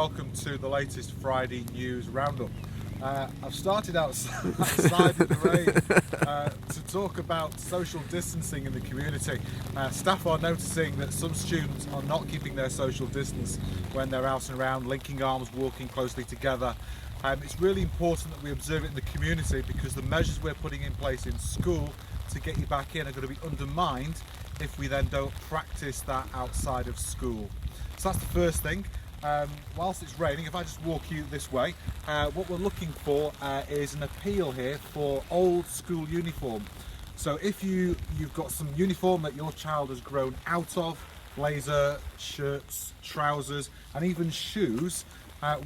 welcome to the latest Friday News Roundup. I've started outside in the rain to talk about social distancing in the community. Staff are noticing that some students are not keeping their social distance when they're out and around, linking arms, walking closely together. It's really important that we observe it in the community because the measures we're putting in place in school to get you back in are going to be undermined if we then don't practice that outside of school. So that's the first thing. Whilst it's raining, if I just walk you this way, what we're looking for is an appeal here for old school uniform. So if you've got some uniform that your child has grown out of, blazer, shirts, trousers and even shoes,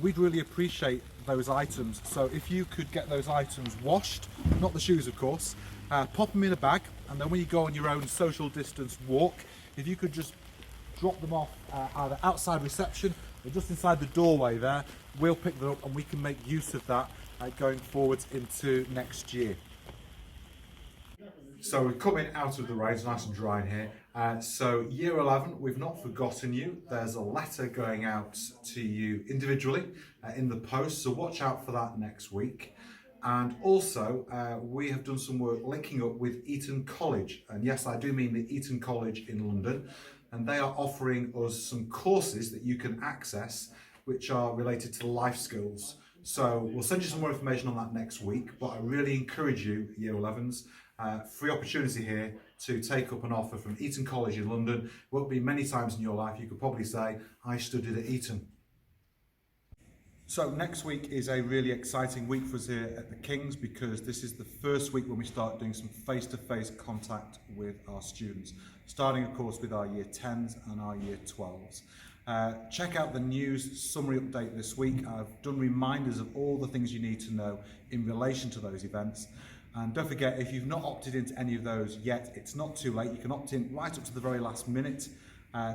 we'd really appreciate those items. So if you could get those items washed, not the shoes of course, pop them in a bag, and then when you go on your own social distance walk, if you could just drop them off either outside reception or just inside the doorway there, we'll pick them up and we can make use of that going forwards into next year. So we're coming out of the rain, it's nice and dry in here. So year 11, we've not forgotten you. There's a letter going out to you individually in the post, so watch out for that next week. And also, we have done some work linking up with Eton College. And yes, I do mean the Eton College in London. And they are offering us some courses that you can access, which are related to life skills. So we'll send you some more information on that next week, but I really encourage you, Year 11s, free opportunity here to take up an offer from Eton College in London. It won't be many times in your life you could probably say, I studied at Eton. So next week is a really exciting week for us here at the Kings because this is the first week when we start doing some face-to-face contact with our students, starting of course with our Year 10s and our Year 12s. Check out the news summary update this week. I've done reminders of all the things you need to know in relation to those events. And don't forget, if you've not opted into any of those yet, it's not too late. You can opt in right up to the very last minute.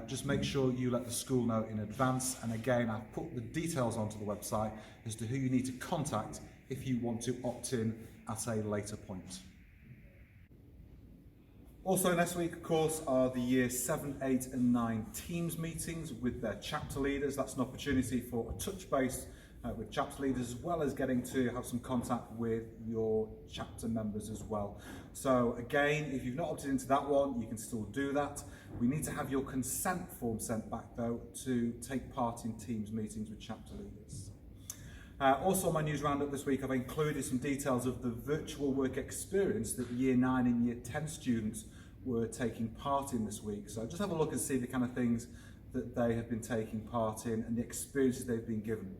Just make sure you let the school know in advance. And again, I've put the details onto the website as to who you need to contact if you want to opt in at a later point. Also next week, of course, are the Year 7, 8 and 9 Teams meetings with their chapter leaders. That's an opportunity for a touch base with chapter leaders, as well as getting to have some contact with your chapter members as well. So again, if you've not opted into that one, you can still do that. We need to have your consent form sent back though to take part in Teams meetings with chapter leaders. Also on my news roundup this week, I've included some details of the virtual work experience that Year 9 and Year 10 students were taking part in this week. So just have a look and see the kind of things that they have been taking part in and the experiences they've been given.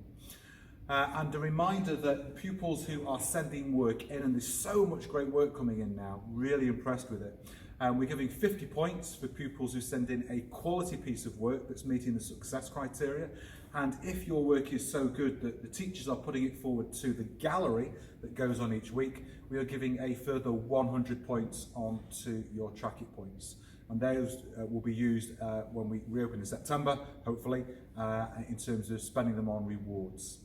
And a reminder that pupils who are sending work in, and there's so much great work coming in now, really impressed with it. We're giving 50 points for pupils who send in a quality piece of work that's meeting the success criteria. And if your work is so good that the teachers are putting it forward to the gallery that goes on each week, we are giving a further 100 points on to your track it points. And those will be used when we reopen in September, hopefully, in terms of spending them on rewards.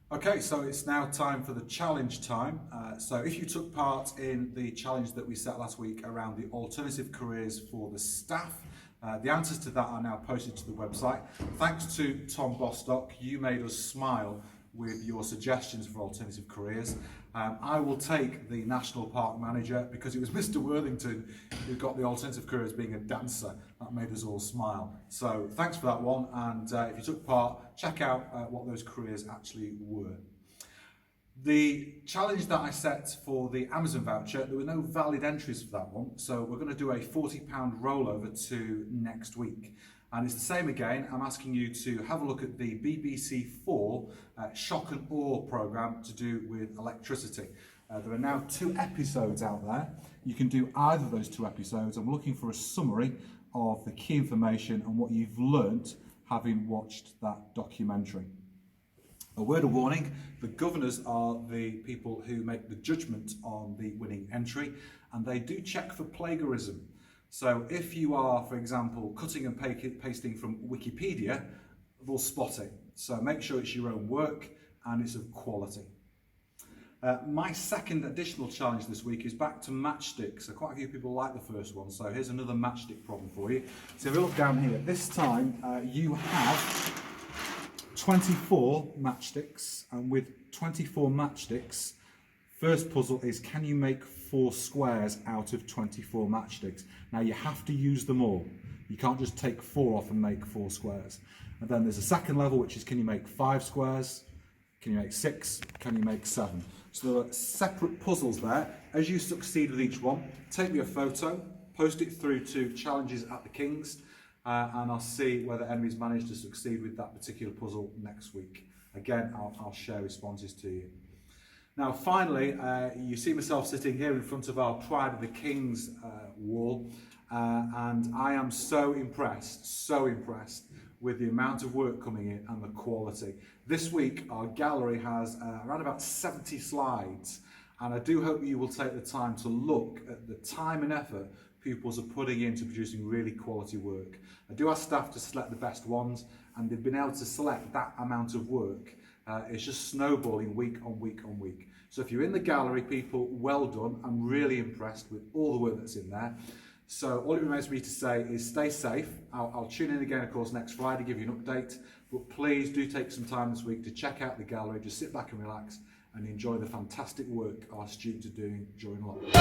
Okay, so it's now time for the challenge time. So if you took part in the challenge that we set last week around the alternative careers for the staff, the answers to that are now posted to the website. Thanks to Tom Bostock, you made us smile with your suggestions for alternative careers. I will take the National Park Manager because it was Mr. Worthington who got the alternative career as being a dancer. That made us all smile. So thanks for that one, and if you took part, check out what those careers actually were. The challenge that I set for the Amazon voucher, there were no valid entries for that one, so we're going to do a £40 rollover to next week. And it's the same again. I'm asking you to have a look at the BBC4 Shock and Awe programme to do with electricity. There are now 2 episodes out there. You can do either of those 2 episodes. I'm looking for a summary of the key information and what you've learnt having watched that documentary. A word of warning, the governors are the people who make the judgment on the winning entry, and they do check for plagiarism. So if you are, for example, cutting and pasting from Wikipedia, they'll spot it. So make sure it's your own work and it's of quality. My second additional challenge this week is back to matchsticks. So quite a few people like the first one, so here's another matchstick problem for you. So if you look down here, this time you have 24 matchsticks, and with 24 matchsticks, first puzzle is, can you make 4 squares out of 24 matchsticks? Now you have to use them all. You can't just take 4 off and make 4 squares. And then there's a second level, which is, can you make 5 squares? Can you make 6? Can you make 7? So there are separate puzzles there. As you succeed with each one, take me a photo, post it through to Challenges at the Kings, and I'll see whether anybody's managed to succeed with that particular puzzle next week. Again, I'll share responses to you. Now finally, you see myself sitting here in front of our Pride of the Kings wall, and I am so impressed with the amount of work coming in and the quality. This week our gallery has around about 70 slides, and I do hope you will take the time to look at the time and effort pupils are putting into producing really quality work. I do ask staff to select the best ones, and they've been able to select that amount of work. It's just snowballing week on week on week. So if you're in the gallery, people, well done. I'm really impressed with all the work that's in there. So all it remains for me to say is stay safe. I'll tune in again, of course, next Friday, give you an update. But please do take some time this week to check out the gallery. Just sit back and relax and enjoy the fantastic work our students are doing during lockdown.